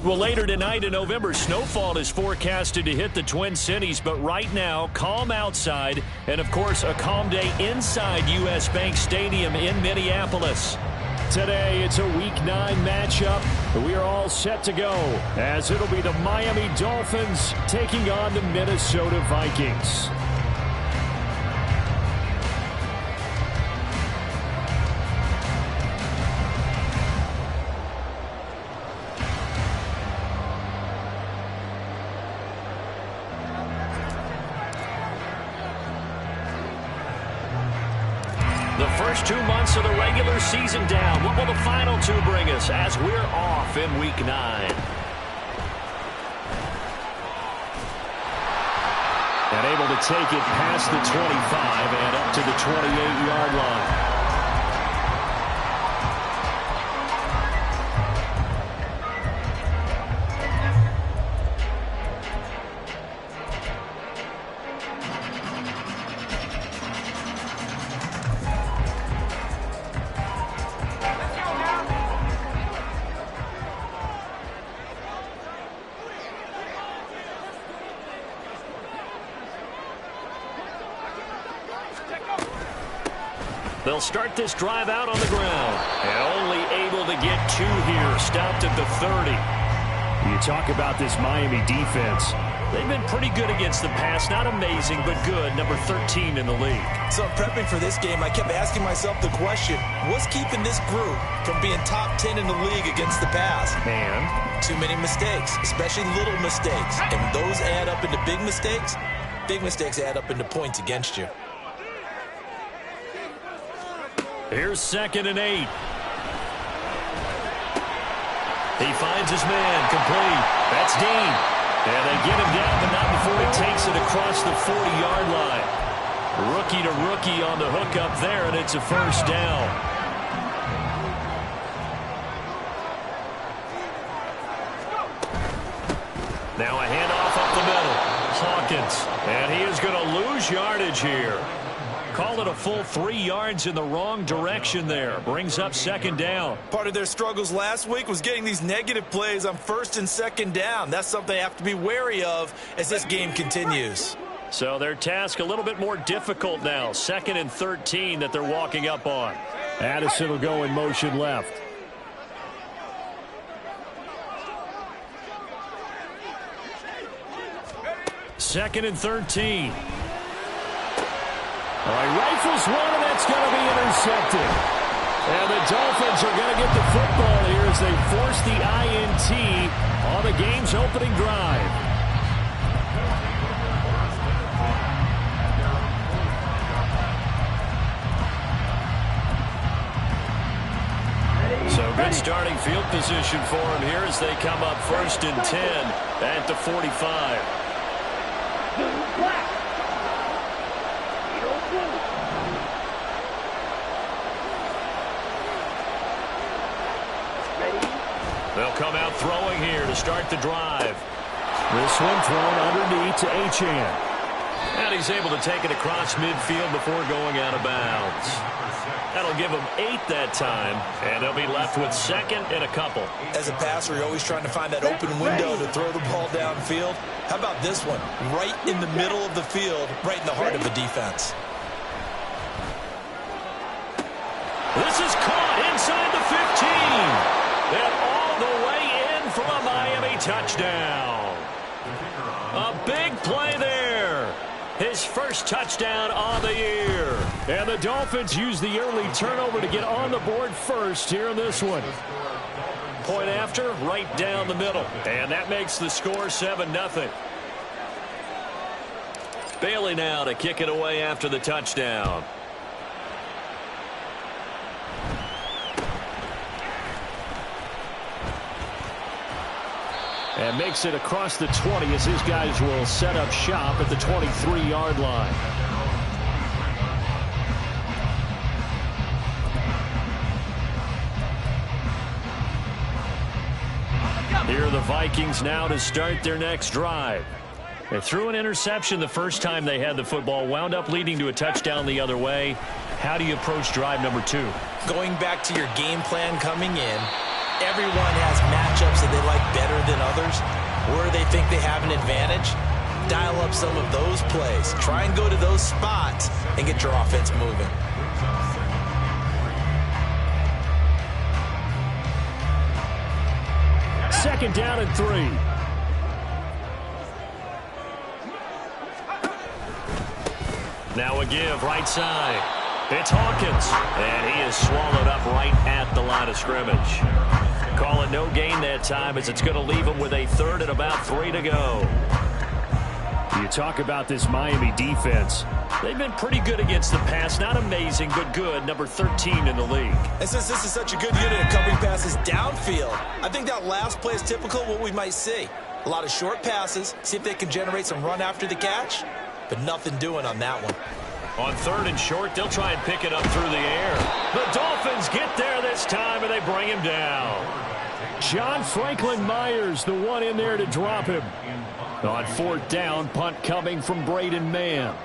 Well, later tonight in November, snowfall is forecasted to hit the Twin Cities, but right now, calm outside, and of course, a calm day inside U.S. Bank Stadium in Minneapolis. Today, it's a Week 9 matchup. We are all set to go, as it'll be the Miami Dolphins taking on the Minnesota Vikings. The first 2 months of the regular season down. What will the final two bring us as we're off in Week 9? And able to take it past the 25 and up to the 28-yard line. They'll start this drive out on the ground. And only able to get 2 here. Stopped at the 30. You talk about this Miami defense. They've been pretty good against the pass. Not amazing, but good. Number 13 in the league. So prepping for this game, I kept asking myself the question, what's keeping this group from being top 10 in the league against the pass? And too many mistakes, especially little mistakes. And when those add up into big mistakes add up into points against you. Here's 2nd and 8. He finds his man, complete. That's Dean. And they get him down, but not before he takes it across the 40-yard line. Rookie to rookie on the hook up there, and it's a first down. Now a handoff up the middle. Hawkins, and he is going to lose yardage here. Call it a full 3 yards in the wrong direction there. Brings up 2nd down. Part of their struggles last week was getting these negative plays on 1st and 2nd down. That's something they have to be wary of as this game continues. So their task a little bit more difficult now. 2nd and 13 that they're walking up on. Addison will go in motion left. Second and 13. All right, rifles one, and that's going to be intercepted. And the Dolphins are going to get the football here as they force the INT on the game's opening drive. So good starting field position for them here as they come up 1st and 10 at the 45. They'll come out throwing here to start the drive. This one thrown underneath to Achane. And he's able to take it across midfield before going out of bounds. That'll give them 8 that time, and they'll be left with 2nd and a couple. As a passer, you're always trying to find that open window to throw the ball downfield. How about this one? Right in the middle of the field, right in the heart of the defense. This is caught inside the 15. And all the way in for a Miami touchdown. A big play there. His first touchdown on the year. And the Dolphins use the early turnover to get on the board first here in this one. Point after, right down the middle. And that makes the score 7-0. Bailey now to kick it away after the touchdown. And makes it across the 20 as his guys will set up shop at the 23-yard line. Here are the Vikings now to start their next drive. They threw an interception the first time they had the football, wound up leading to a touchdown the other way. How do you approach drive number 2? Going back to your game plan coming in, everyone has matchups that they like better than others, where they think they have an advantage. Dial up some of those plays. Try and go to those spots and get your offense moving. Second down and 3. Now a give right side. It's Hawkins, and he is swallowed up right at the line of scrimmage. Call it no gain that time, as it's going to leave him with a third and about 3 to go. You talk about this Miami defense. They've been pretty good against the pass. Not amazing, but good. Number 13 in the league. And since this is such a good unit of covering passes downfield, I think that last play is typical of what we might see. A lot of short passes, see if they can generate some run after the catch, but nothing doing on that one. On 3rd and short, they'll try and pick it up through the air. The Dolphins get there this time, and they bring him down. John Franklin Myers, the one in there to drop him. On 4th down, punt coming from Braden Mann.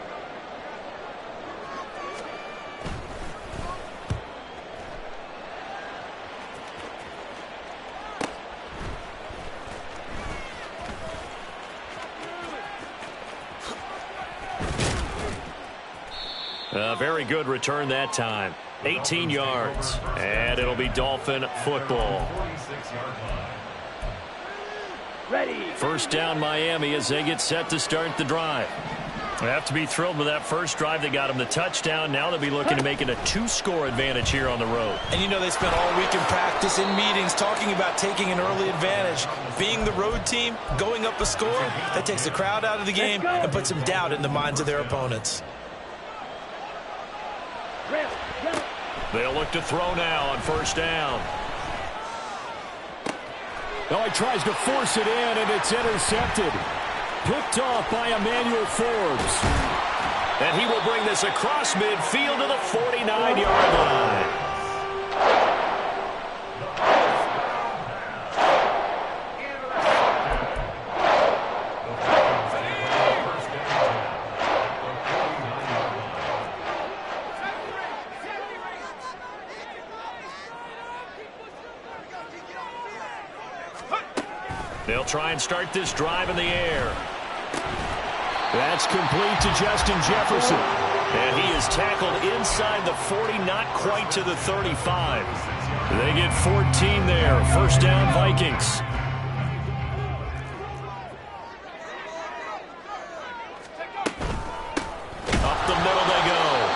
A very good return that time. 18 yards. And it'll be Dolphin football. First down Miami as they get set to start the drive. They have to be thrilled with that first drive. They got him the touchdown. Now they'll be looking to make it a 2-score advantage here on the road. And you know they spent all week in practice, in meetings, talking about taking an early advantage. Being the road team, going up a score, that takes the crowd out of the game and puts some doubt in the minds of their opponents. They'll look to throw now on first down. Oh, he tries to force it in, and it's intercepted. Picked off by Emmanuel Forbes. And he will bring this across midfield to the 49-yard line. They'll try and start this drive in the air. That's complete to Justin Jefferson. And he is tackled inside the 40, not quite to the 35. They get 14 there. First down, Vikings. Up the middle they go.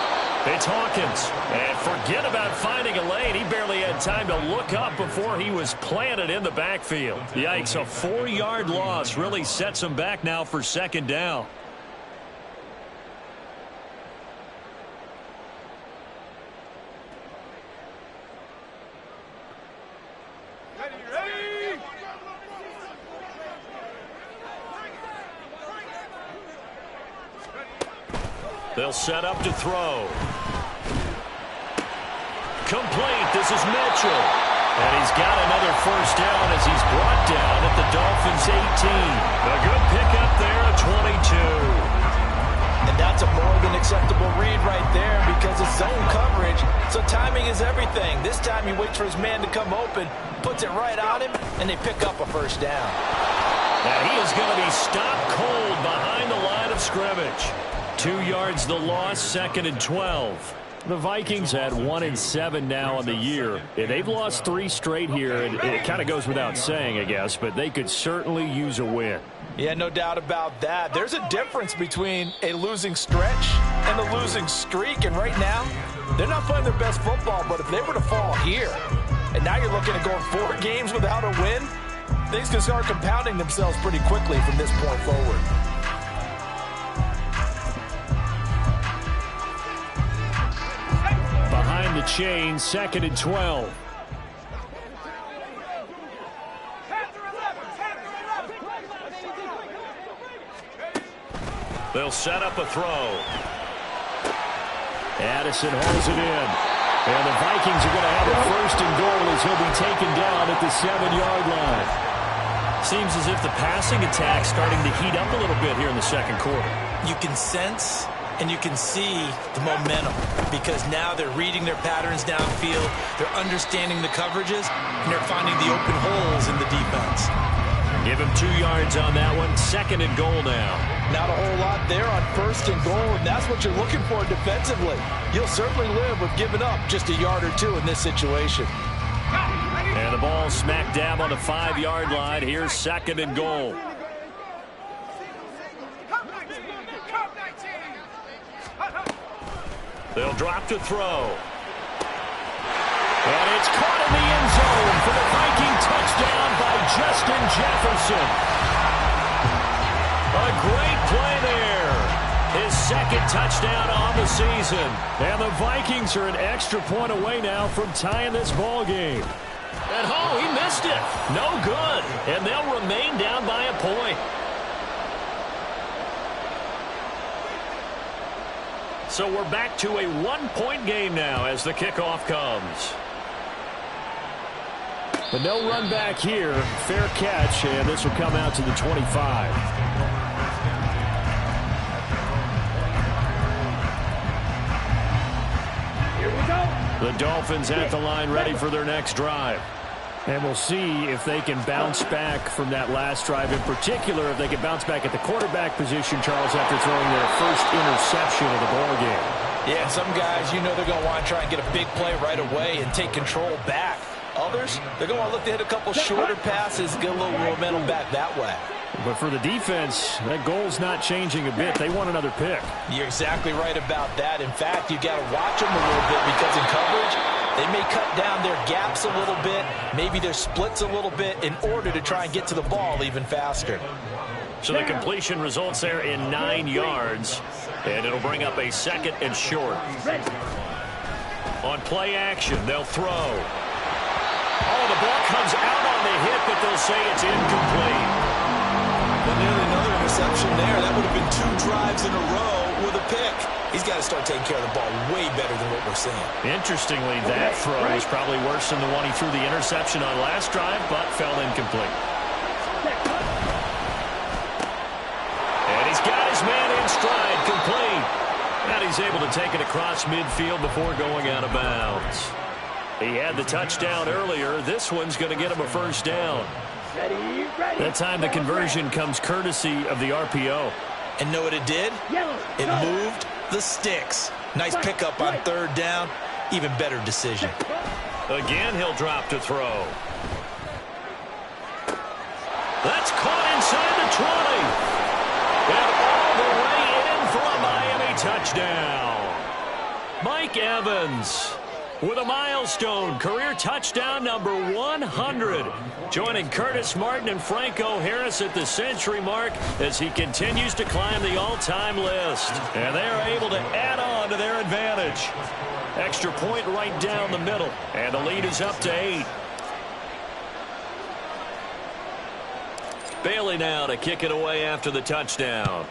It's Hawkins. And forget about finding a lane. He barely had time to look up before he was planted in the backfield. Yikes, a 4-yard loss really sets him back now for second down. They'll set up to throw. Complete. This is Mitchell. And he's got another first down as he's brought down at the Dolphins' 18. A good pickup there at 22. And that's a more than acceptable read right there because it's zone coverage, so timing is everything. This time he waits for his man to come open, puts it right on him, and they pick up a first down. Now he is going to be stopped cold behind the line of scrimmage. 2 yards the loss, 2nd and 12. The Vikings had 1-7 now on the year. They've lost 3 straight here, and it kind of goes without saying, I guess, but they could certainly use a win. Yeah, no doubt about that. There's a difference between a losing stretch and a losing streak, and right now, they're not playing their best football, but if they were to fall here, and now you're looking at going 4 games without a win, things can start compounding themselves pretty quickly from this point forward. Behind the chain, 2nd and 12. They'll set up a throw. Addison holds it in. And the Vikings are going to have a 1st and goal as he'll be taken down at the 7-yard line. Seems as if the passing attack's starting to heat up a little bit here in the second quarter. You can sense and you can see the momentum because now they're reading their patterns downfield, they're understanding the coverages, and they're finding the open holes in the defense. Give him 2 yards on that one. 2nd and goal now. Not a whole lot there on 1st and goal, and that's what you're looking for defensively. You'll certainly live with giving up just a yard or 2 in this situation. And the ball smack dab on the 5-yard line. Here's 2nd and goal. They'll drop to throw. And it's caught in the end zone for the Viking touchdown by Justin Jefferson. A great play there. His 2nd touchdown on the season. And the Vikings are an extra point away now from tying this ball game. And oh, he missed it. No good. And they'll remain down by a point. So we're back to a 1-point game now as the kickoff comes. But no run back here. Fair catch, and this will come out to the 25. Here we go. The Dolphins at the line ready for their next drive. And we'll see if they can bounce back from that last drive. In particular, if they can bounce back at the quarterback position, Charles, after throwing their first interception of the ball game. Yeah, some guys, you know they're going to want to try and get a big play right away and take control back. Others, they're going to look to hit a couple shorter passes, get a little momentum back that way. But for the defense, that goal's not changing a bit. They want another pick. You're exactly right about that. In fact, you got to watch them a little bit because in coverage, they may cut down their gaps a little bit, maybe their splits a little bit in order to try and get to the ball even faster. So the completion results there in 9 yards, and it'll bring up a 2nd and short. On play action, they'll throw. Oh, the ball comes out on the hit, but they'll say it's incomplete. Well, nearly another interception there. That would have been 2 drives in a row with a pick. He's got to start taking care of the ball way better than what we're seeing. Interestingly, that throw was probably worse than the one he threw the interception on last drive, but fell incomplete. And he's got his man in stride, complete. And he's able to take it across midfield before going out of bounds. He had the touchdown earlier. This one's going to get him a first down. That time the conversion comes courtesy of the RPO. And know what it did? It moved the sticks. Nice pickup on 3rd down. Even better decision. Again, he'll drop to throw. That's caught inside the 20. And all the way in for a Miami touchdown. Mike Evans with a milestone career touchdown number 100. Joining Curtis Martin and Franco Harris at the century mark as he continues to climb the all-time list. And they're able to add on to their advantage. Extra point right down the middle. And the lead is up to 8. Bailey now to kick it away after the touchdown.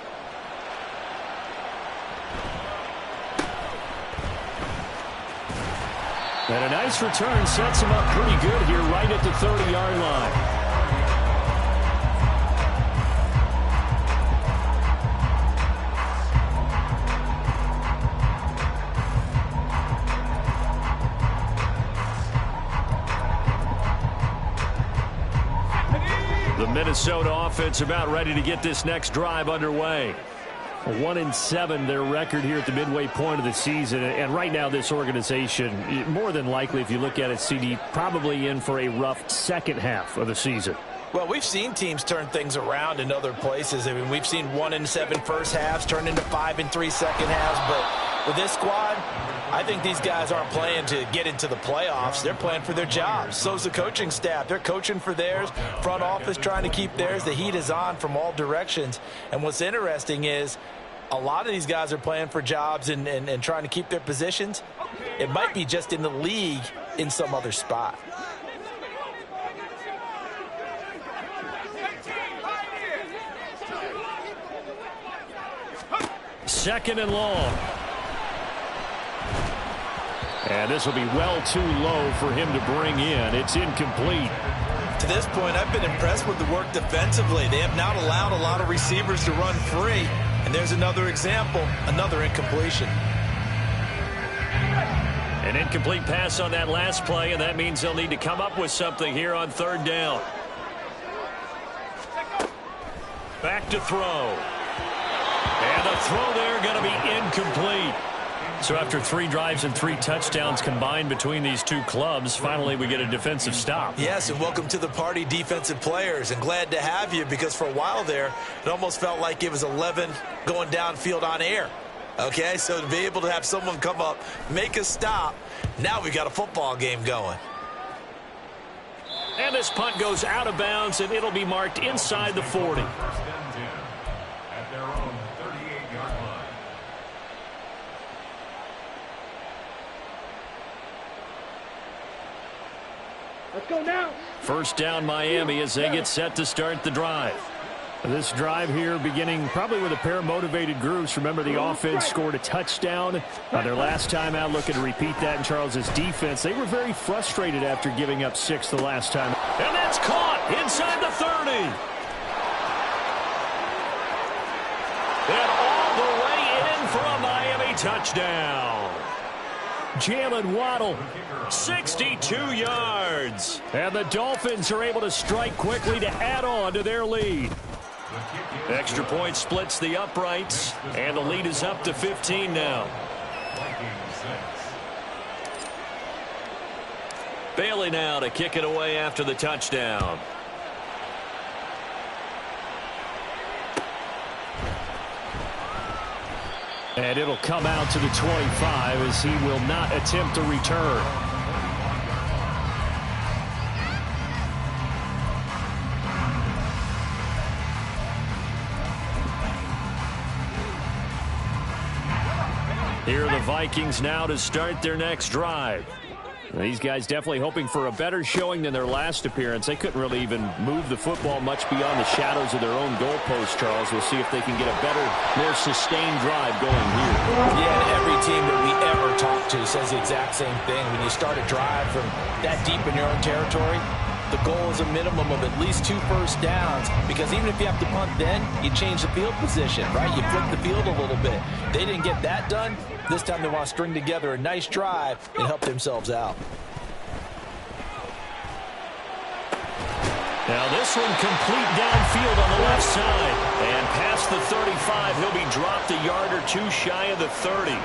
And a nice return sets him up pretty good here right at the 30-yard line. The Minnesota offense about ready to get this next drive underway. 1-7 their record here at the midway point of the season, and right now this organization, more than likely if you look at it, CD, probably in for a rough second half of the season. Well, we've seen teams turn things around in other places. I mean, we've seen 1-7 first halves turn into 5-3 second halves, but with this squad, I think these guys aren't playing to get into the playoffs. They're playing for their jobs. So's the coaching staff. They're coaching for theirs. Front office trying to keep theirs. The heat is on from all directions. And what's interesting is a lot of these guys are playing for jobs and trying to keep their positions. It might be just in the league in some other spot. Second and long. And this will be well too low for him to bring in. It's incomplete. To this point, I've been impressed with the work defensively. They have not allowed a lot of receivers to run free. And there's another example, another incompletion. An incomplete pass on that last play, and that means they'll need to come up with something here on third down. Back to throw. And the throw there going to be incomplete. So after 3 drives and 3 touchdowns combined between these two clubs, finally we get a defensive stop. Yes, and welcome to the party, defensive players. And glad to have you, because for a while there, it almost felt like it was 11 going downfield on air. Okay, so to be able to have someone come up, make a stop, now we got a football game going. And this punt goes out of bounds, and it'll be marked inside the 40. At their own 38-yard line. Let's go now. First down Miami as they get set to start the drive. This drive here beginning probably with a pair of motivated groups. Remember, the offense scored a touchdown. Their last time out, looking to repeat that in Charles's defense. They were very frustrated after giving up 6 the last time. And that's caught inside the 30. And all the way in for a Miami touchdown. Jalen Waddle, 62 yards. and the Dolphins are able to strike quickly to add on to their lead. Extra point splits the uprights, and the lead is up to 15 now. Bailey now to kick it away after the touchdown. And it'll come out to the 25 as he will not attempt a return. Here are the Vikings now to start their next drive. These guys definitely hoping for a better showing than their last appearance. They couldn't really even move the football much beyond the shadows of their own goalpost, Charles. We'll see if they can get a better, more sustained drive going here. Yeah, and every team that we ever talk to says the exact same thing. When you start a drive from that deep in your own territory, the goal is a minimum of at least 2 first downs, because even if you have to punt then, you change the field position, right? You flip the field a little bit. They didn't get that done. This time they want to string together a nice drive and help themselves out. Now this one complete downfield on the left side. And past the 35, he'll be dropped a yard or 2 shy of the 30.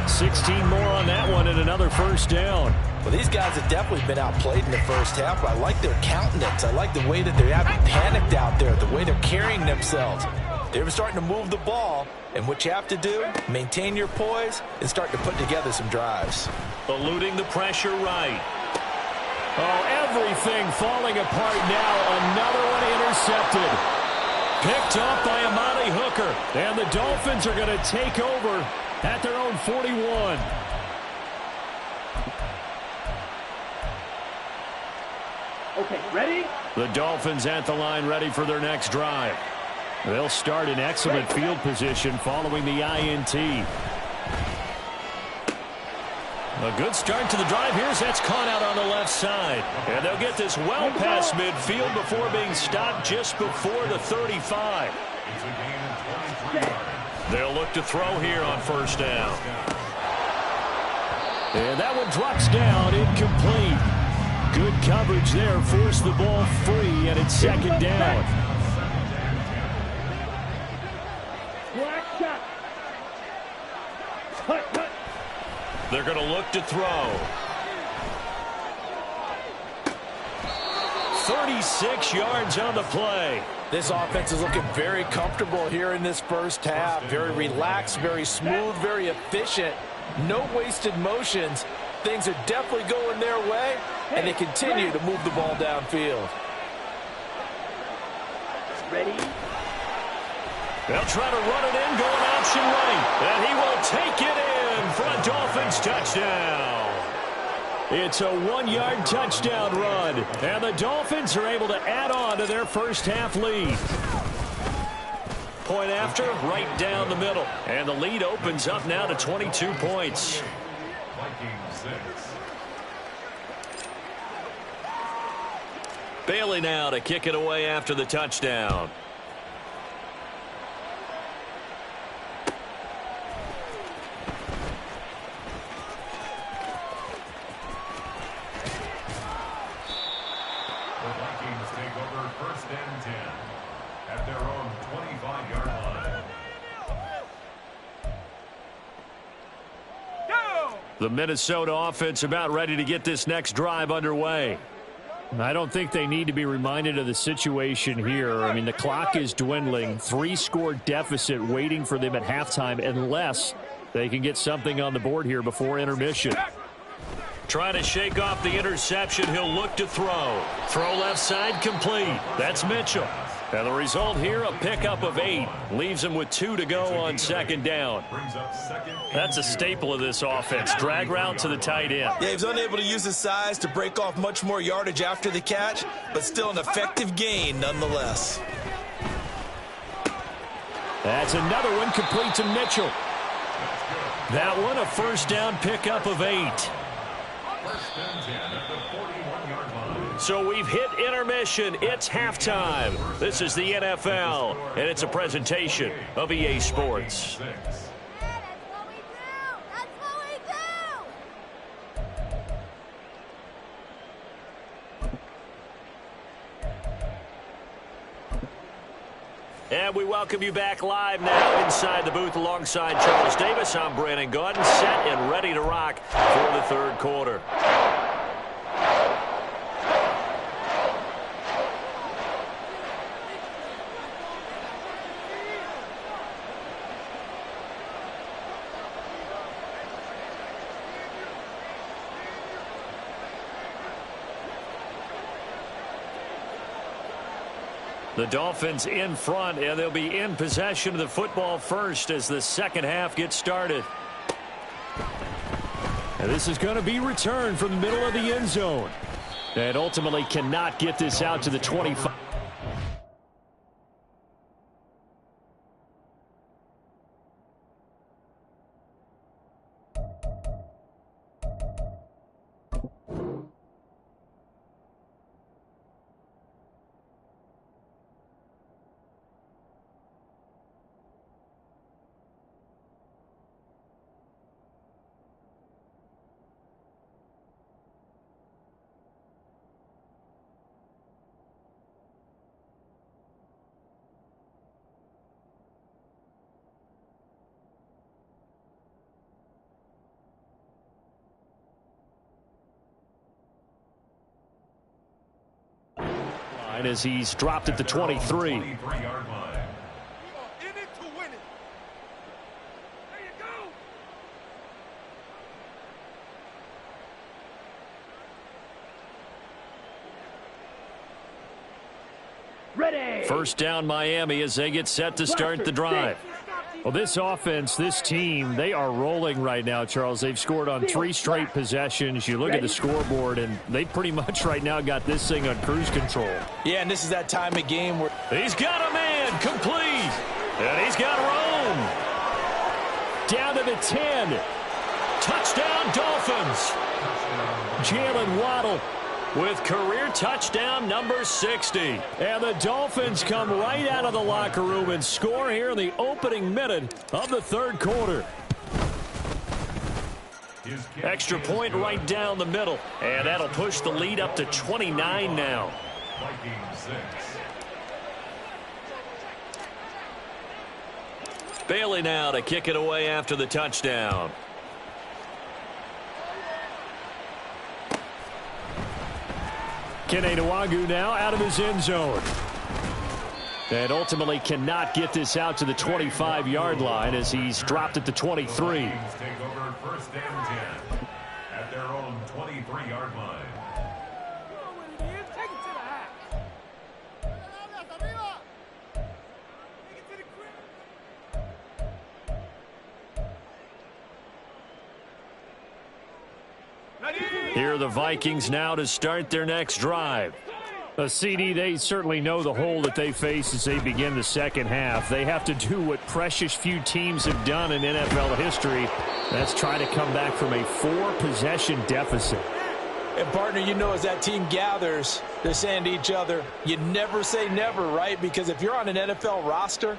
16 more on that one and another first down. Well, these guys have definitely been outplayed in the first half, but I like their countenance. I like the way that they haven't panicked out there, the way they're carrying themselves. They're starting to move the ball, and what you have to do, maintain your poise and start to put together some drives. Eluding the pressure right. Oh, everything falling apart now. Another one intercepted. Picked up by Amani Hooker. And the Dolphins are going to take over at their own 41. Okay, ready? The Dolphins at the line, ready for their next drive. They'll start in excellent field position following the INT. A good start to the drive here as that's caught out on the left side. And they'll get this well past midfield before being stopped just before the 35. They'll look to throw here on first down. And that one drops down, incomplete. Good coverage there, forced the ball free, and it's second down. Black shot. Cut. They're going to look to throw. 36 yards on the play. This offense is looking very comfortable here in this first half. Very relaxed, very smooth, very efficient. No wasted motions. Things are definitely going their way, and they continue to move the ball downfield. Ready? They'll try to run it in, going option right. And he will take it in for a Dolphins touchdown. It's a 1-yard touchdown run, and the Dolphins are able to add on to their first half lead. Point after, right down the middle. And the lead opens up now to 22 points. Bailey now to kick it away after the touchdown. The Vikings take over 1st and 10 at their own 25-yard line. The Minnesota offense about ready to get this next drive underway. I don't think they need to be reminded of the situation here. I mean, the clock is dwindling. 3-score deficit waiting for them at halftime unless they can get something on the board here before intermission. Trying to shake off the interception. He'll look to throw. Throw left side complete. That's Mitchell. And the result here, a pickup of 8. Leaves him with 2 to go on 2nd down. That's a staple of this offense. Drag route to the tight end. Yeah, he was unable to use his size to break off much more yardage after the catch, but still an effective gain nonetheless. That's another one complete to Mitchell. That one a 1st down pickup of 8. 1st and 10 at the 41-yard line. So we've hit intermission. It's halftime. This is the NFL, and it's a presentation of EA Sports. And we welcome you back live now inside the booth alongside Charles Davis. I'm Brandon Gaudin, set and ready to rock for the 3rd quarter. The Dolphins in front, and they'll be in possession of the football first as the 2nd half gets started. And this is going to be returned from the middle of the end zone. And ultimately cannot get this out to the 25. As he's dropped at the 23. 23-yard line. Ready. 1st down Miami as they get set to start the drive. Well, this offense, this team, they are rolling right now, Charles. They've scored on 3 straight possessions. You look at the scoreboard, and they pretty much right now got this thing on cruise control. Yeah, and this is that time of game where He's got a man complete, and he's got room. Down to the 10. Touchdown, Dolphins. Jalen Waddle. With career touchdown number 60. And the Dolphins come right out of the locker room and score here in the opening minute of the 3rd quarter. Extra point right down the middle. And that'll push the lead up to 29 now. Vikings 6. Bailey now to kick it away after the touchdown. Kene Nwangwu now out of his end zone. And ultimately cannot get this out to the 25-yard line as he's dropped at the 23. Vikings take over 1st and 10 at their own 23-yard line. Here are the Vikings now to start their next drive. CD, they certainly know the hole that they face as they begin the 2nd half. They have to do what precious few teams have done in NFL history. That's try to come back from a 4-possession deficit. And, partner, you know, as that team gathers, they're saying to each other, you never say never, right? Because if you're on an NFL roster,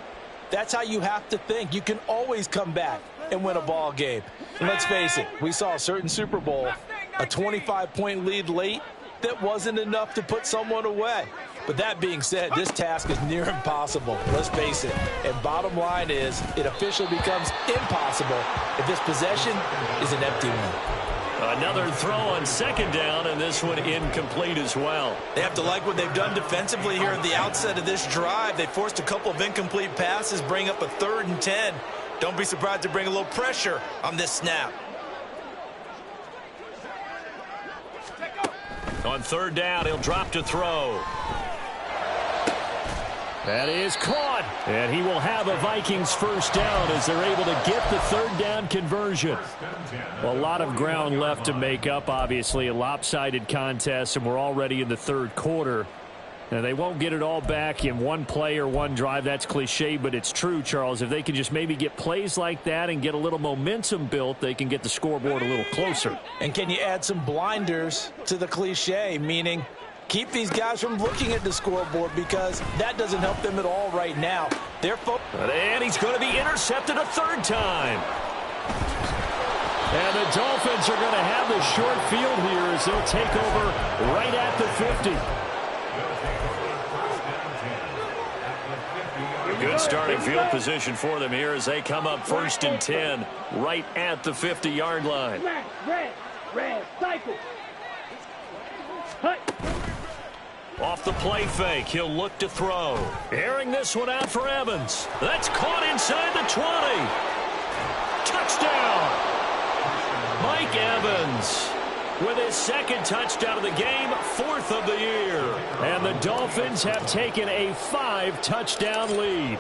that's how you have to think. You can always come back and win a ball game. And let's face it, we saw a certain Super Bowl, a 25-point lead late that wasn't enough to put someone away. But that being said, this task is near impossible. Let's face it. And bottom line is, it officially becomes impossible if this possession is an empty one. Another throw on second down, and this one incomplete as well. They have to like what they've done defensively here at the outset of this drive. They forced a couple of incomplete passes, bring up a 3rd and 10. Don't be surprised to bring a little pressure on this snap. On 3rd down, he'll drop to throw. That is caught, and he will have a Vikings first down as they're able to get the 3rd down conversion. A lot of ground left to make up, obviously, a lopsided contest, and we're already in the 3rd quarter. Now, they won't get it all back in one play or one drive. That's cliche, but it's true, Charles. If they can just maybe get plays like that and get a little momentum built, they can get the scoreboard a little closer. And can you add some blinders to the cliche, meaning keep these guys from looking at the scoreboard, because that doesn't help them at all right now. And he's going to be intercepted a 3rd time. And the Dolphins are going to have the short field here as they'll take over right at the 50. Good starting field position for them here as they come up 1st and 10 right at the 50-yard line. Red, cycle. Off the play fake, he'll look to throw. Airing this one out for Evans. That's caught inside the 20. Touchdown! Mike Evans with his 2nd touchdown of the game, 4th of the year. And the Dolphins have taken a 5-touchdown lead.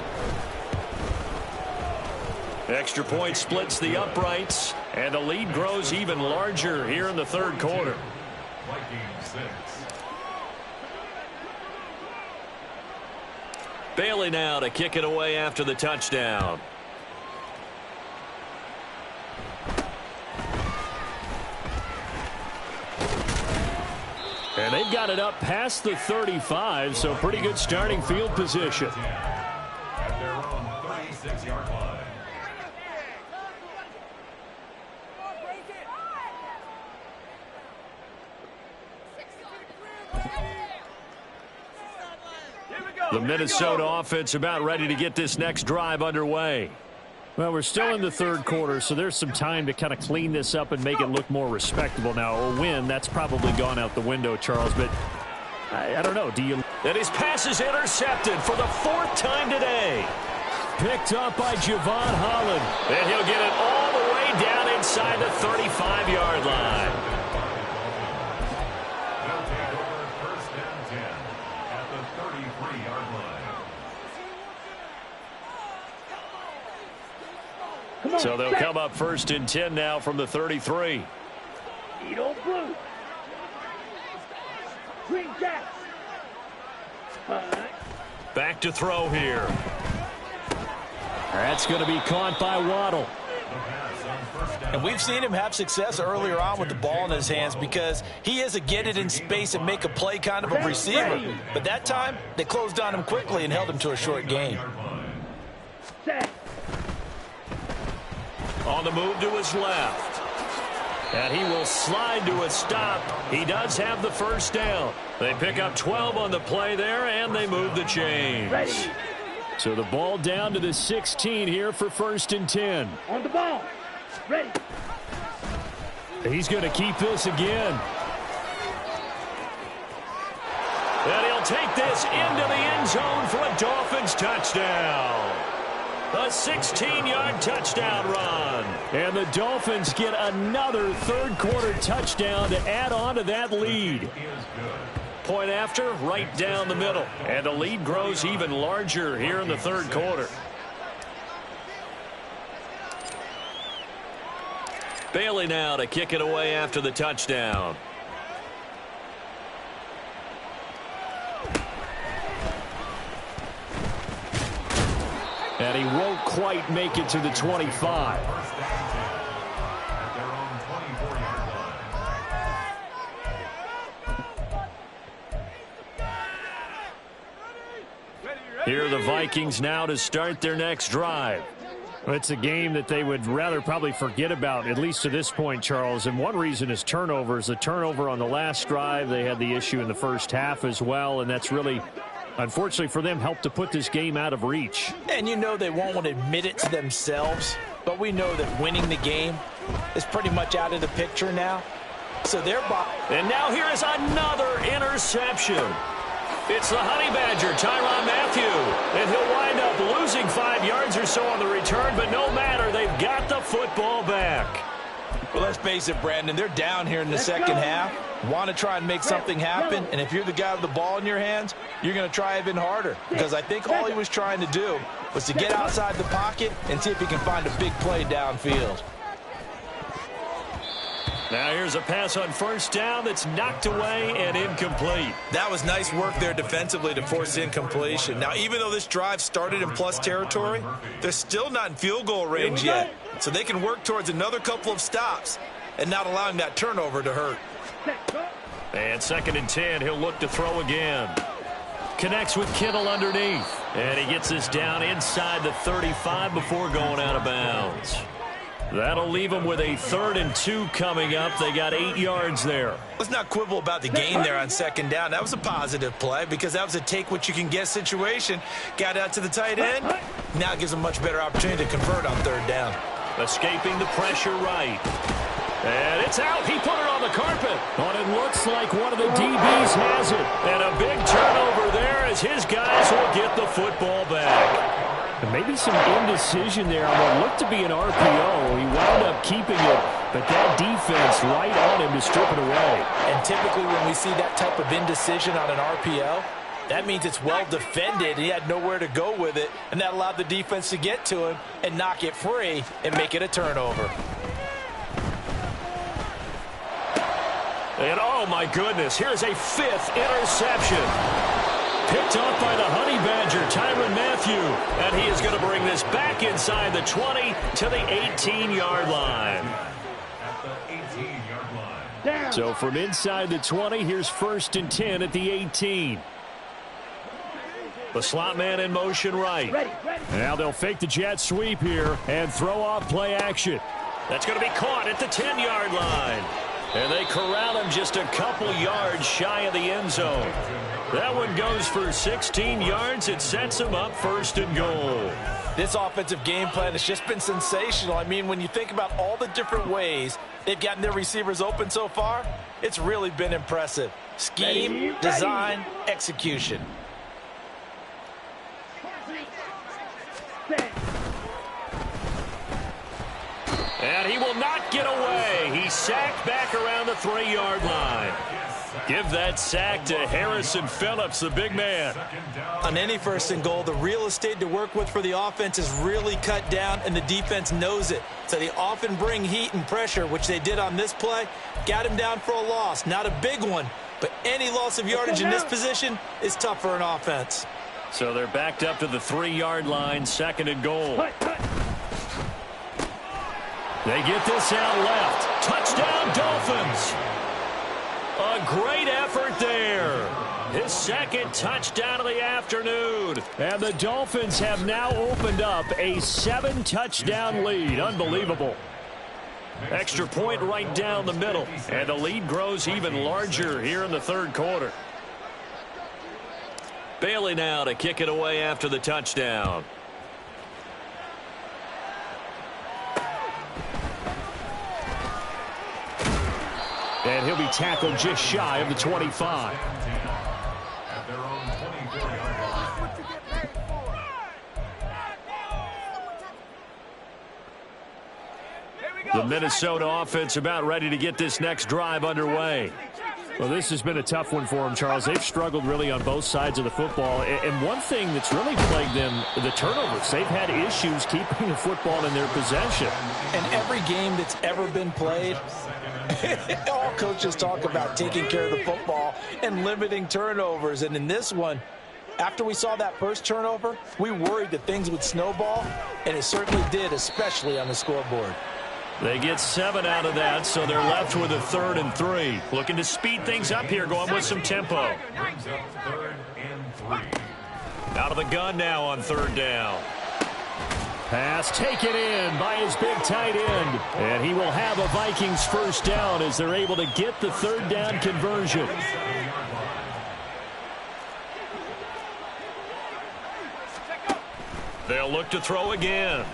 Extra point splits the uprights, and the lead grows even larger here in the 3rd quarter. Bailey now to kick it away after the touchdown. And they've got it up past the 35, so pretty good starting field position. At their own 36-yard line. The Minnesota offense about ready to get this next drive underway. Well, we're still in the 3rd quarter, so there's some time to kind of clean this up and make it look more respectable. Now, a win, that's probably gone out the window, Charles, but I don't know. Do you? And his pass is intercepted for the 4th time today. Picked up by Javon Holland. And he'll get it all the way down inside the 35-yard line. They'll take over 1st and 10 at the 33-yard line. So they'll come up 1st and 10 now from the 33. Edo blue. Green Jack. Back to throw here. That's going to be caught by Waddle. And we've seen him have success earlier on with the ball in his hands because he is a get it in space and make a play kind of a receiver. But that time, they closed on him quickly and held him to a short gain. Set. On the move to his left. And he will slide to a stop. He does have the first down. They pick up 12 on the play there, and they move the chains. Ready. So the ball down to the 16 here for 1st and 10. On the ball. Ready. He's going to keep this again. And he'll take this into the end zone for a Dolphins touchdown. A 16-yard touchdown run. And the Dolphins get another 3rd quarter touchdown to add on to that lead. Point after, right down the middle. And the lead grows even larger here in the 3rd quarter. Bailey now to kick it away after the touchdown. And he won't quite make it to the 25. Here are the Vikings now to start their next drive. It's a game that they would rather probably forget about, at least to this point, Charles. And one reason is turnovers. The turnover on the last drive, they had the issue in the first half as well, and that's really, unfortunately for them, helped to put this game out of reach. And you know they won't want to admit it to themselves, but we know that winning the game is pretty much out of the picture now. So they're and now here is another interception. It's the Honey Badger, Tyrann Mathieu, and he'll wind up losing 5 yards or so on the return, but no matter, they've got the football back. Well, let's face it, Brandon, they're down here in the second half, want to try and make something happen, and if you're the guy with the ball in your hands, you're going to try even harder, because I think all he was trying to do was to get outside the pocket and see if he can find a big play downfield. Now here's a pass on first down that's knocked away and incomplete. That was nice work there defensively to force incompletion. Now, even though this drive started in plus territory, they're still not in field goal range yet. So they can work towards another couple of stops and not allowing that turnover to hurt. And 2nd and 10, he'll look to throw again. Connects with Kittle underneath. And he gets this down inside the 35 before going out of bounds. That'll leave them with a 3rd and 2 coming up. They got 8 yards there. Let's not quibble about the gain there on 2nd down. That was a positive play because that was a take-what-you-can-get situation. Got out to the tight end. Now it gives them a much better opportunity to convert on 3rd down. Escaping the pressure right. And it's out. He put it on the carpet. But it looks like one of the DBs has it. And a big turnover there as his guys will get the football back. And maybe some indecision there on what looked to be an RPO. He wound up keeping it, but that defense right on him to strip it away. And typically when we see that type of indecision on an RPO, that means it's well defended. He had nowhere to go with it, and that allowed the defense to get to him and knock it free and make it a turnover. And oh my goodness, here's a 5th interception. Picked off by the Honey Badger, Tyrann Mathieu. And he is going to bring this back inside the 20 to the 18-yard line. At the 18-yard line. So from inside the 20, here's 1st and 10 at the 18. The slot man in motion right. Now they'll fake the jet sweep here and throw off play action. That's going to be caught at the 10-yard line. And they corral him just a couple yards shy of the end zone. That one goes for 16 yards. It sets him up 1st and goal. This offensive game plan has just been sensational. I mean, when you think about all the different ways they've gotten their receivers open so far, it's really been impressive. Scheme, design, execution. And he will not get away. He's sacked back around the 3-yard line. Give that sack to Harrison Phillips, the big man. On any 1st and goal, the real estate to work with for the offense is really cut down, and the defense knows it. So they often bring heat and pressure, which they did on this play. Got him down for a loss. Not a big one, but any loss of yardage in this position is tough for an offense. So they're backed up to the 3-yard line, 2nd and goal. They get this out left. Touchdown, Dolphins. A great effort there. His 2nd touchdown of the afternoon. And the Dolphins have now opened up a 7-touchdown lead. Unbelievable. Extra point right down the middle. And the lead grows even larger here in the 3rd quarter. Bailey now to kick it away after the touchdown. And he'll be tackled just shy of the 25. At their own 24-yard line. The Minnesota offense about ready to get this next drive underway. Well, this has been a tough one for them, Charles. They've struggled really on both sides of the football. And one thing that's really plagued them, the turnovers. They've had issues keeping the football in their possession. And every game that's ever been played, all coaches talk about taking care of the football and limiting turnovers. And in this one, after we saw that first turnover, we worried that things would snowball, and it certainly did, especially on the scoreboard. They get 7 out of that, so they're left with a 3rd and 3. Looking to speed things up here, going with some tempo. Brings up 3rd and 3. Out of the gun now on 3rd down. Pass taken in by his big tight end. And he will have a Vikings 1st down as they're able to get the 3rd down conversion. They'll look to throw again.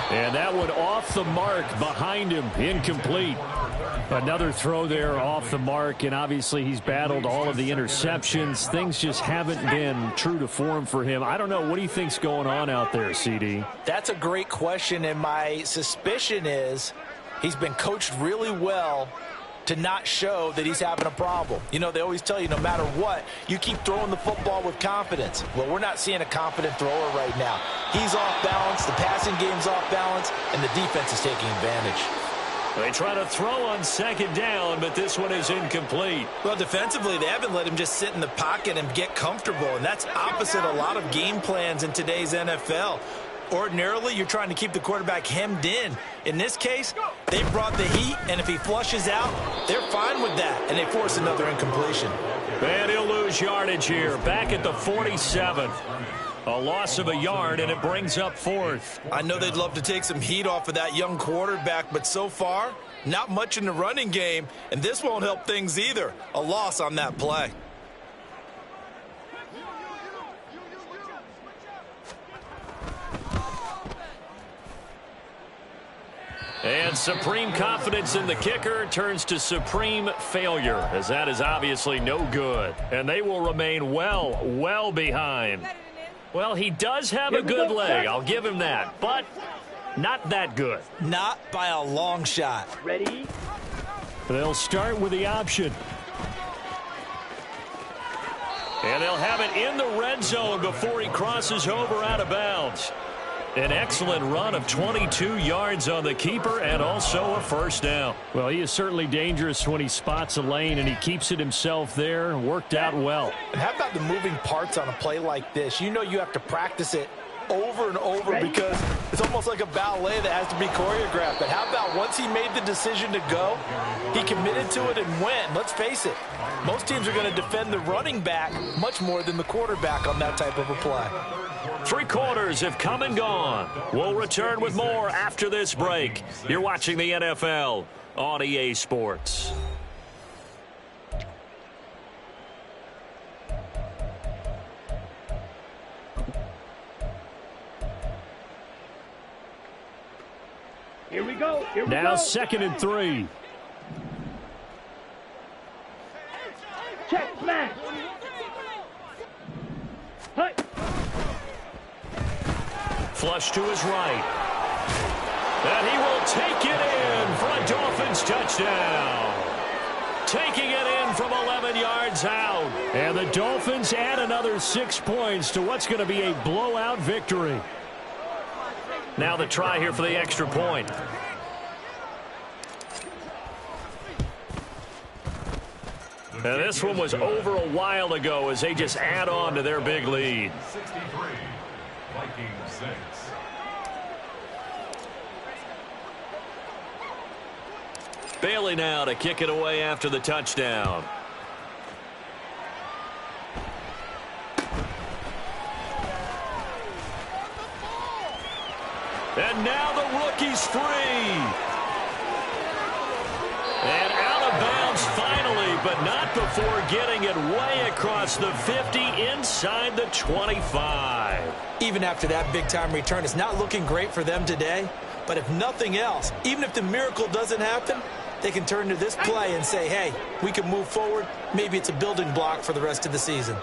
And that one off the mark behind him, incomplete. Another throw there off the mark, and obviously he's battled all of the interceptions. Things just haven't been true to form for him. I don't know. What do you think's going on out there, CD? That's a great question, and my suspicion is he's been coached really well to not show that he's having a problem. You know, they always tell you no matter what, you keep throwing the football with confidence. Well, we're not seeing a confident thrower right now. He's off balance, the passing game's off balance, and the defense is taking advantage. They try to throw on 2nd down, but this one is incomplete. Well, defensively, they haven't let him just sit in the pocket and get comfortable, and that's opposite a lot of game plans in today's NFL. Ordinarily, you're trying to keep the quarterback hemmed in. In this case, they brought the heat, and if he flushes out, they're fine with that, and they force another incompletion. And he'll lose yardage here, back at the 47. A loss of a yard, and it brings up 4th. I know they'd love to take some heat off of that young quarterback, but so far, not much in the running game, and this won't help things either. A loss on that play. And supreme confidence in the kicker turns to supreme failure, as that is obviously no good. And they will remain well behind. Well, he does have a good leg, I'll give him that, but not that good. Not by a long shot. Ready? They'll start with the option. And they'll have it in the red zone before he crosses over out of bounds. An excellent run of 22 yards on the keeper and also a 1st down. Well, he is certainly dangerous when he spots a lane, and he keeps it himself there. Worked out well. And how about the moving parts on a play like this? You know you have to practice it over and over because it's almost like a ballet that has to be choreographed. But how about once he made the decision to go, he committed to it and went. Let's face it, most teams are going to defend the running back much more than the quarterback on that type of a play. 3 quarters have come and gone. We'll return with more after this break. You're watching the NFL on EA Sports. Here we go. Here we Now go. 2nd and 3. Check, smash. Hey. Flush to his right. And he will take it in for a Dolphins touchdown. Taking it in from 11 yards out. And the Dolphins add another 6 points to what's going to be a blowout victory. Now the try here for the extra point. And this one was over a while ago as they just add on to their big lead. 63, Vikings 6. Bailey now to kick it away after the touchdown. And now the rookie's free. And out of bounds finally, but not before getting it way across the 50 inside the 25. Even after that big-time return, it's not looking great for them today. But if nothing else, even if the miracle doesn't happen, they can turn to this play and say, hey, we can move forward. Maybe it's a building block for the rest of the season.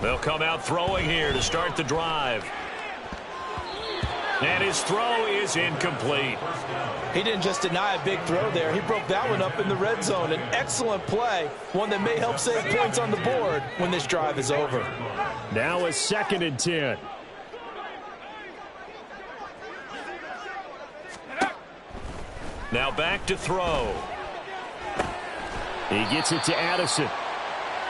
They'll come out throwing here to start the drive. And his throw is incomplete. He didn't just deny a big throw there. He broke that one up in the red zone. An excellent play, one that may help save points on the board when this drive is over. Now a 2nd and 10. Now back to throw. He gets it to Addison.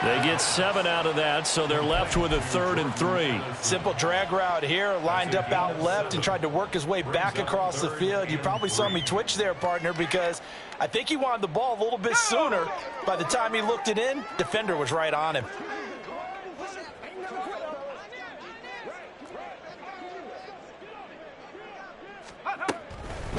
They get 7 out of that, so they're left with a 3rd and 3. Simple drag route here, lined up out left and tried to work his way back across the field. You probably saw me twitch there, partner, because I think he wanted the ball a little bit sooner. By the time he looked it in, defender was right on him.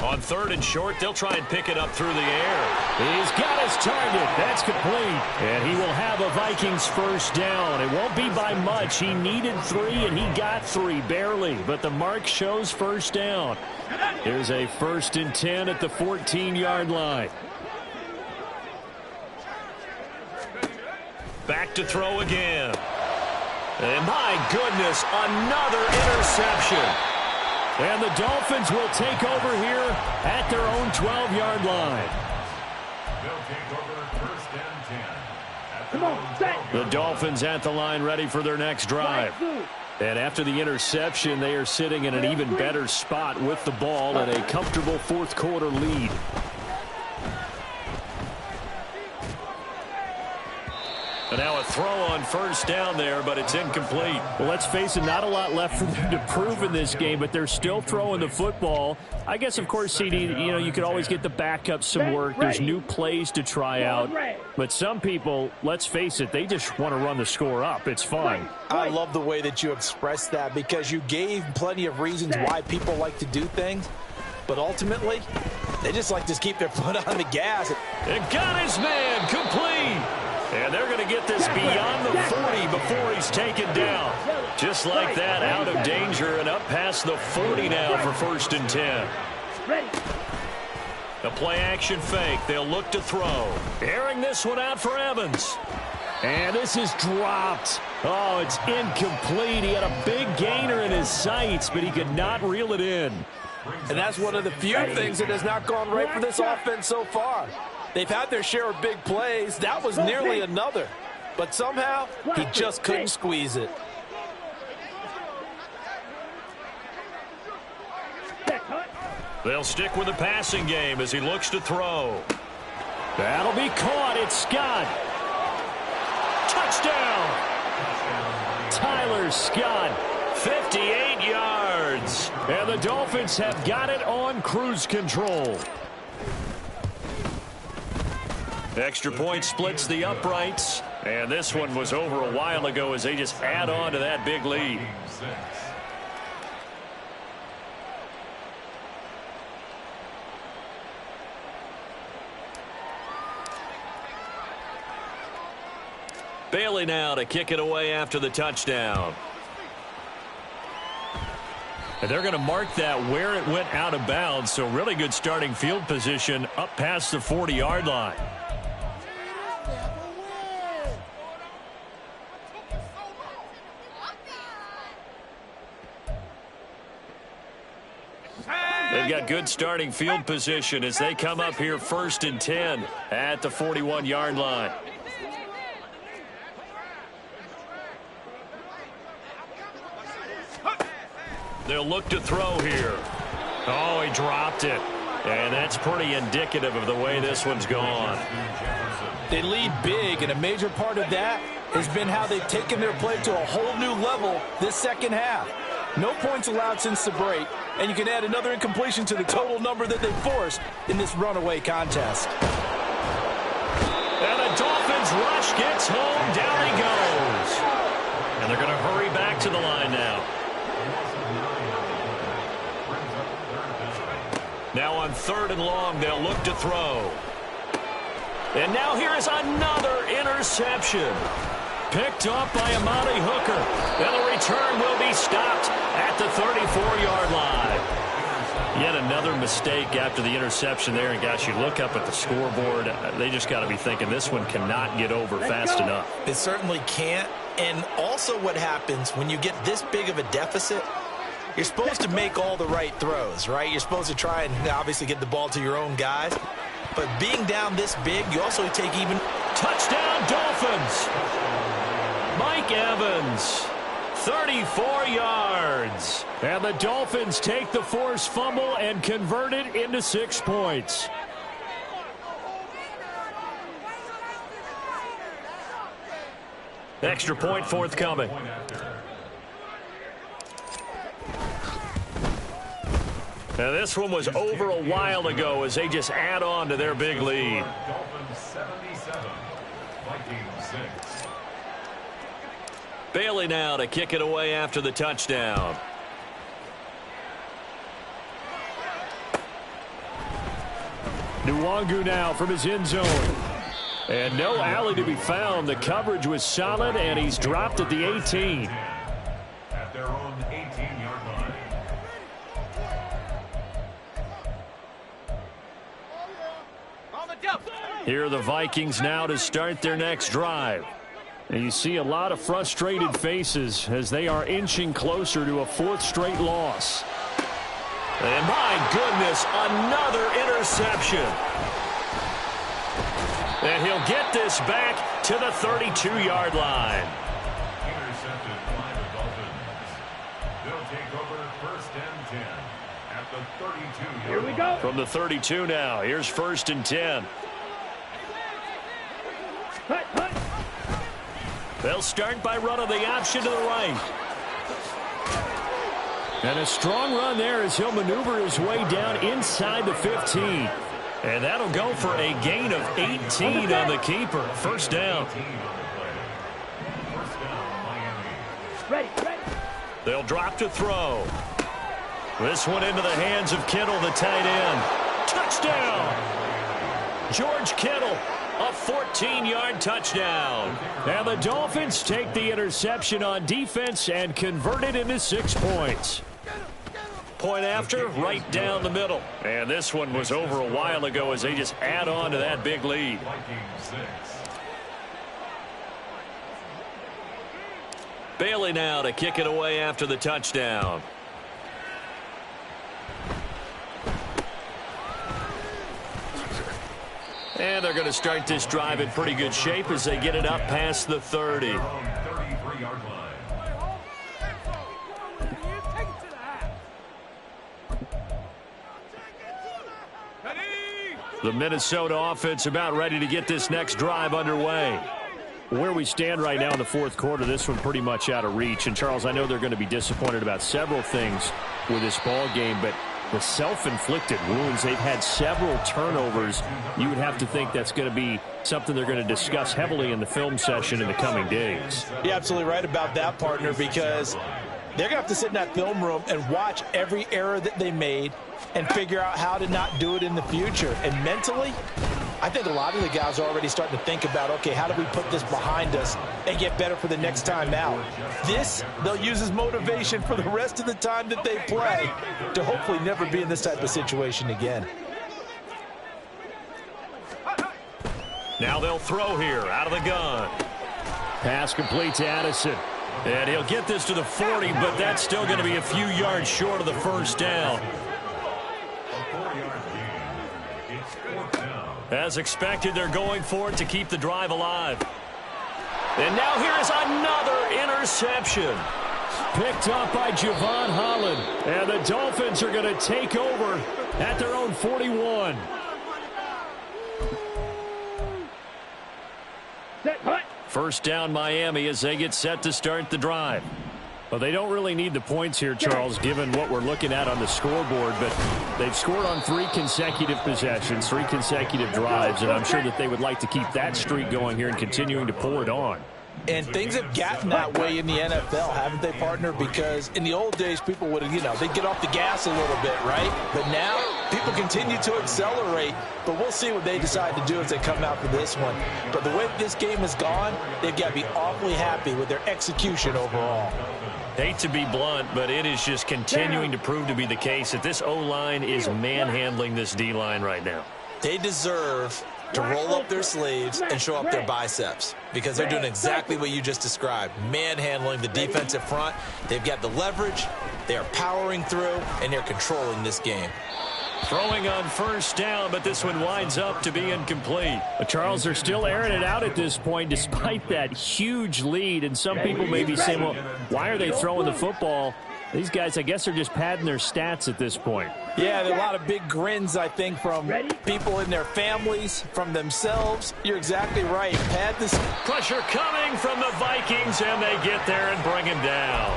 On 3rd and short, they'll try and pick it up through the air. He's got his target. That's complete. And he will have a Vikings first down. It won't be by much. He needed 3, and he got 3, barely. But the mark shows first down. Here's a 1st and 10 at the 14-yard line. Back to throw again. And my goodness, another interception. And the Dolphins will take over here at their own 12-yard line. They'll take over 1st and 10. Come on, set. The Dolphins at the line ready for their next drive. And after the interception, they are sitting in an even better spot with the ball and a comfortable 4th quarter lead. And now a throw on 1st down there, but it's incomplete. Well, let's face it, not a lot left for them to prove in this game, but they're still throwing the football. I guess, of course, CD, you could always get the backup some work. There's new plays to try out. But some people, let's face it, they just want to run the score up. It's fun. I love the way that you expressed that because you gave plenty of reasons why people like to do things. But ultimately, they just like to keep their foot on the gas. And got his man complete. And they're going to get this beyond the 40 before he's taken down. Just like that, out of danger and up past the 40 now for 1st and 10. The play-action fake. They'll look to throw. Airing this one out for Evans. And this is dropped. Oh, it's incomplete. He had a big gainer in his sights, but he could not reel it in. And that's one of the few things that has not gone right for this offense so far. They've had their share of big plays. That was nearly another. But somehow, he just couldn't squeeze it. They'll stick with the passing game as he looks to throw. That'll be caught. It's Scott. Touchdown! Tyler Scott, 58 yards. And the Dolphins have got it on cruise control. Extra point splits the uprights. And this one was over a while ago as they just add on to that big lead. Bailey now to kick it away after the touchdown. And they're going to mark that where it went out of bounds. So really good starting field position up past the 40-yard line. They've got good starting field position as they come up here 1st and 10 at the 41-yard line. They'll look to throw here. Oh, he dropped it. And that's pretty indicative of the way this one's gone. They lead big, and a major part of that has been how they've taken their play to a whole new level this second half. No points allowed since the break, and you can add another incompletion to the total number that they forced in this runaway contest. And the Dolphins rush gets home. Down he goes. And they're going to hurry back to the line now. Now on 3rd and long, they'll look to throw. And now here is another interception. Picked up by Amani Hooker. And the return will be stopped at the 34-yard line. Yet another mistake after the interception there. And, gosh, you look up at the scoreboard. They just got to be thinking this one cannot get over fast enough. It certainly can't. And also what happens when you get this big of a deficit, you're supposed to make all the right throws, right? You're supposed to try and obviously get the ball to your own guys. But being down this big, you also take even... Touchdown, Dolphins! Mike Evans, 34 yards. And the Dolphins take the forced fumble and convert it into 6 points. Extra point forthcoming. Now this one was over a while ago as they just add on to their big lead. Dolphins 77, Vikings 6. Bailey now to kick it away after the touchdown. Nwangu now from his end zone. And no alley to be found. The coverage was solid, and he's dropped at the 18. At their own 18-yard line. Here are the Vikings now to start their next drive. And you see a lot of frustrated faces as they are inching closer to a fourth straight loss. And my goodness, another interception. And he'll get this back to the 32-yard line. Intercepted by the Dolphins. They'll take over first and 10 at the 32-yard line. Here we go. From the 32 now, here's first and 10. Hut, hut. They'll start by running the option to the right. And a strong run there as he'll maneuver his way down inside the 15. And that'll go for a gain of 18 on the keeper. First down. Ready, ready. They'll drop to throw. This one into the hands of Kittle, the tight end. Touchdown! George Kittle, a 14-yard touchdown. And the Dolphins take the interception on defense and convert it into 6 points. Point after, right down the middle. And this one was over a while ago as they just add on to that big lead. Bailey now to kick it away after the touchdown. And they're going to start this drive in pretty good shape as they get it up past the 30. 33-yard line. The Minnesota offense about ready to get this next drive underway. Where we stand right now in the fourth quarter, this one pretty much out of reach. And, Charles, I know they're going to be disappointed about several things with this ball game, but the self-inflicted wounds, they've had several turnovers. You would have to think that's going to be something they're going to discuss heavily in the film session in the coming days. You're absolutely right about that, partner, because they're going to have to sit in that film room and watch every error that they made and figure out how to not do it in the future. And mentally, I think a lot of the guys are already starting to think about, okay, how do we put this behind us and get better for the next time out? This, they'll use as motivation for the rest of the time that they play to hopefully never be in this type of situation again. Now they'll throw here out of the gun. Pass complete to Addison. And he'll get this to the 40, but that's still going to be a few yards short of the first down. As expected, they're going for it to keep the drive alive. And now here is another interception. Picked up by Javon Holland. And the Dolphins are going to take over at their own 41. Set, hut. First down Miami as they get set to start the drive. Well, they don't really need the points here, Charles, given what we're looking at on the scoreboard, but they've scored on 3 consecutive possessions, 3 consecutive drives, and I'm sure that they would like to keep that streak going here and continuing to pull it on. And things have gotten that way in the NFL, haven't they, partner? Because in the old days, people would, they'd get off the gas a little bit, right? But now, people continue to accelerate. But we'll see what they decide to do as they come out for this one. But the way this game has gone, they've got to be awfully happy with their execution overall. Hate to be blunt, but it is just continuing to prove to be the case that this O-line is manhandling this D-line right now. They deserve to roll up their sleeves and show up their biceps because they're doing exactly what you just described, manhandling the defensive front. They've got the leverage, they are powering through, and they're controlling this game. Throwing on first down, but this one winds up to be incomplete. But Charles, they're still airing it out at this point despite that huge lead, and some people may be saying, well, why are they throwing the football? These guys, I guess, are just padding their stats at this point. Yeah, there are a lot of big grins, I think, from people in their families, from themselves. You're exactly right. Pad this. Pressure coming from the Vikings, and they get there and bring him down.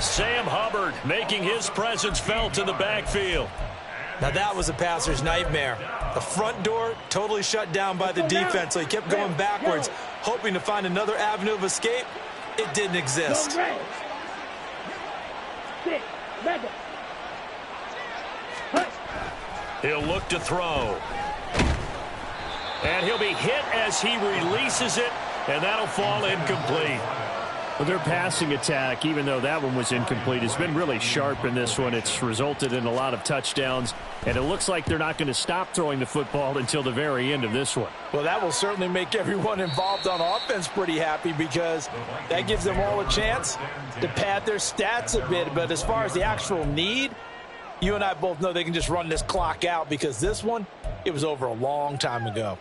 Sam Hubbard making his presence felt in the backfield. Now that was a passer's nightmare. The front door totally shut down by the defense, so he kept going backwards, hoping to find another avenue of escape. It didn't exist. He'll look to throw. And he'll be hit as he releases it, and that'll fall incomplete. Well, their passing attack, even though that one was incomplete, has been really sharp in this one. It's resulted in a lot of touchdowns, and it looks like they're not going to stop throwing the football until the very end of this one. Well, that will certainly make everyone involved on offense pretty happy because that gives them all a chance to pad their stats a bit. But as far as the actual need, you and I both know they can just run this clock out because this one, it was over a long time ago.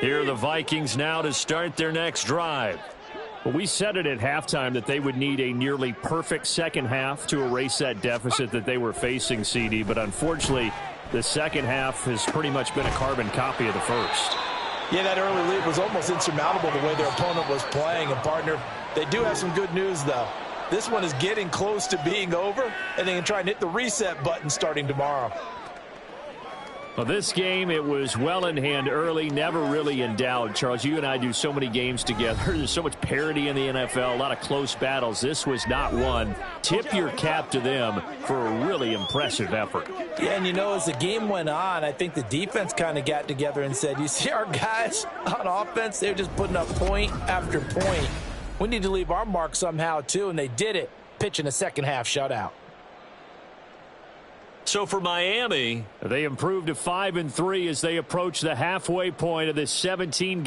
Here are the Vikings now to start their next drive. Well, we said it at halftime that they would need a nearly perfect second half to erase that deficit that they were facing, CD. But unfortunately, the second half has pretty much been a carbon copy of the first. Yeah, that early lead was almost insurmountable the way their opponent was playing. And, partner, they do have some good news, though. This one is getting close to being over, and they can try and hit the reset button starting tomorrow. Well, this game, it was well in hand early, never really in doubt. Charles, you and I do so many games together. There's so much parity in the NFL, a lot of close battles. This was not one. Tip your cap to them for a really impressive effort. Yeah, and you know, as the game went on, I think the defense kind of got together and said, you see our guys on offense, they're just putting up point after point. We need to leave our mark somehow, too, and they did it, pitching a second-half shutout. So for Miami, they improved to 5-3 as they approach the halfway point of this 17-game